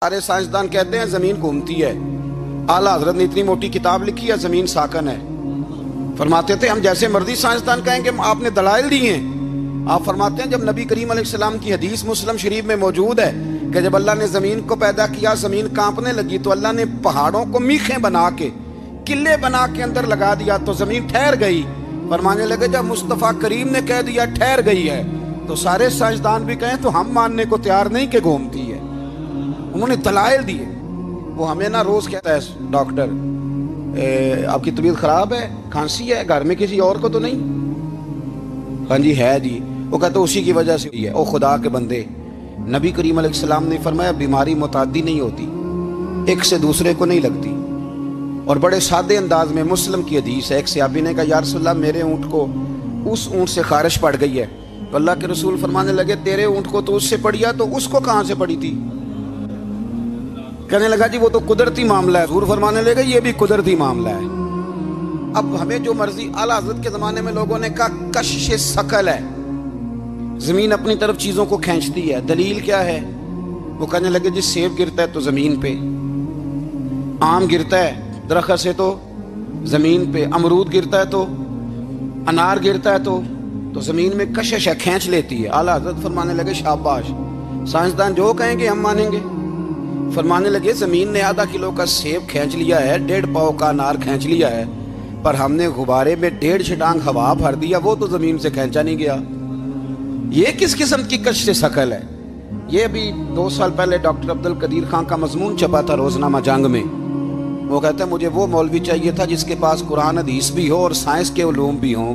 سارے سائنسدان کہتے ہیں زمین گھومتی ہے. اعلیٰ حضرت نے اتنی موٹی کتاب لکھی ہے زمین ساکن ہے. فرماتے تھے ہم جیسے مرضی سائنسدان کہیں گے آپ نے دلائل دی ہیں. آپ فرماتے ہیں جب نبی کریم علیہ السلام کی حدیث مسلم شریف میں موجود ہے کہ جب اللہ نے زمین کو پیدا کیا زمین کانپنے لگی تو اللہ نے پہاڑوں کو میخیں بنا کے قلعے بنا کے اندر لگا دیا تو زمین ٹھہر گئی. فرمانے لگے جب مصطفیٰ کریم نے کہہ دیا ٹھہر گئی ہے تو سارے سائنسدان بھی کہیں تو ہم ماننے کو تیار نہیں کہ گھومتی ہے. انہوں نے دلائل دیے. وہ ہمیں نہ روز کہتا ہے ڈاکٹر آپ کی طبیعت خراب ہے, کھانسی ہے, گھر میں کسی اور کو تو نہیں؟ ہاں جی ہے جی. وہ کہتا اسی کی وجہ سے ہوئی ہے. او خدا کے بندے, نبی کریم علیہ السلام نے فرمایا بیماری متعدی نہیں ہوتی, ایک سے دوسرے کو نہیں لگتی. اور بڑے سادے انداز میں مسلم کی حدیث ہے. ایک صحابی نے کہا یا رسول اللہ میرے اونٹ کو اس اونٹ سے خارش پڑ گئی ہے. تو اللہ کے رسول فرمانے لگے تیرے اونٹ کو تو اس سے پڑی ہے تو اس کو کہاں سے پڑی تھی؟ کہنے لگا جی وہ تو قدرتی معاملہ ہے. حضور فرمانے لگے یہ بھی قدرتی معاملہ ہے. اب ہمیں جو مرضی, اعلیٰ حضرت کے زمانے میں لوگوں نے کہا کشش ثقل ہے, زمین اپنی طرف چیزوں کو کھینچتی ہے. دلیل کیا ہے؟ وہ کہنے لگے جی سیب گرتا ہے تو زمین پہ, آم گرتا ہے درخت سے تو زمین پہ, امرود گرتا ہے تو, انار گرتا ہے تو زمین میں کشش ہے, کھینچ لیتی ہے. اعلیٰ حضرت فرمانے لگے شاباش, سائنسدان جو کہیں گے ہم مانیں گے. فرمانے لگے زمین نے آدھا کلو کا سیب کھینچ لیا ہے, 1.5 پاؤ کا انار کھینچ لیا ہے, پر ہم نے غبارے میں 1.5 چھٹانگ ہوا بھر دیا, وہ تو زمین سے کھینچا نہیں گیا. یہ کس قسم کی کشش ثقل ہے؟ یہ ابھی 2 سال پہلے ڈاکٹر عبدالقدیر خان کا مضمون چھپا تھا روزنامہ جنگ میں. وہ کہتا ہے مجھے وہ مولوی چاہیے تھا جس کے پاس قرآن حدیث بھی ہو اور سائنس کے علوم بھی ہوں.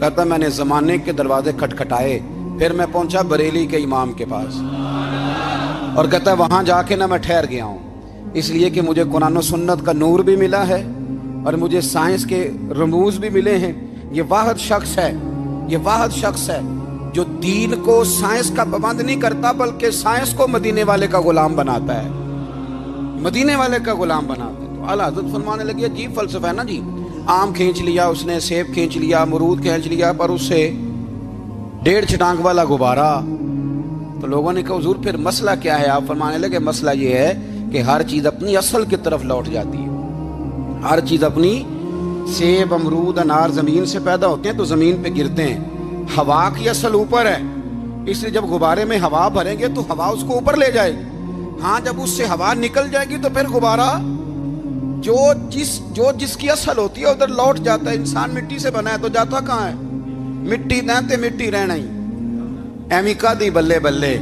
کہتا میں نے زمانے کے دروازے کھٹکھٹائے, پھر میں پہنچا بریلی کے امام کے پاس, اور کہتا ہے وہاں جا کے نہ میں ٹھہر گیا ہوں, اس لیے کہ مجھے قرآن و سنت کا نور بھی ملا ہے اور مجھے سائنس کے رموز بھی ملے ہیں. یہ واحد شخص ہے جو دین کو سائنس کا پابند نہیں کرتا بلکہ سائنس کو مدینے والے کا غلام بناتا ہے, مدینے والے کا غلام بناتا ہے. تو اعلیٰ حضرت فرمانے لگے عجیب فلسفہ ہے نا جی, آم کھینچ لیا اس نے, سیب کھینچ لیا, امرود کھینچ لیا, پر اس سے 1.5 چھٹانگ والا غبارہ. تو لوگوں نے کہا حضور پھر مسئلہ کیا ہے؟ آپ فرمانے لگے مسئلہ یہ ہے کہ ہر چیز اپنی اصل کی طرف لوٹ جاتی ہے. ہر چیز اپنی, سیب امرود انار زمین سے پیدا ہوتے ہیں تو زمین پہ گرتے ہیں. ہوا کی اصل اوپر ہے, اس لیے جب غبارے میں ہوا بھریں گے تو ہوا اس کو اوپر لے جائے گی. ہاں جب اس سے ہوا نکل جائے گی تو پھر غبارہ جو جس کی اصل ہوتی ہے ادھر لوٹ جاتا ہے. انسان مٹی سے بنا ہے تو جاتا کہاں ہے؟ مٹی دہتے مٹی رہنا ہی. ایمی کا دی بلے بلے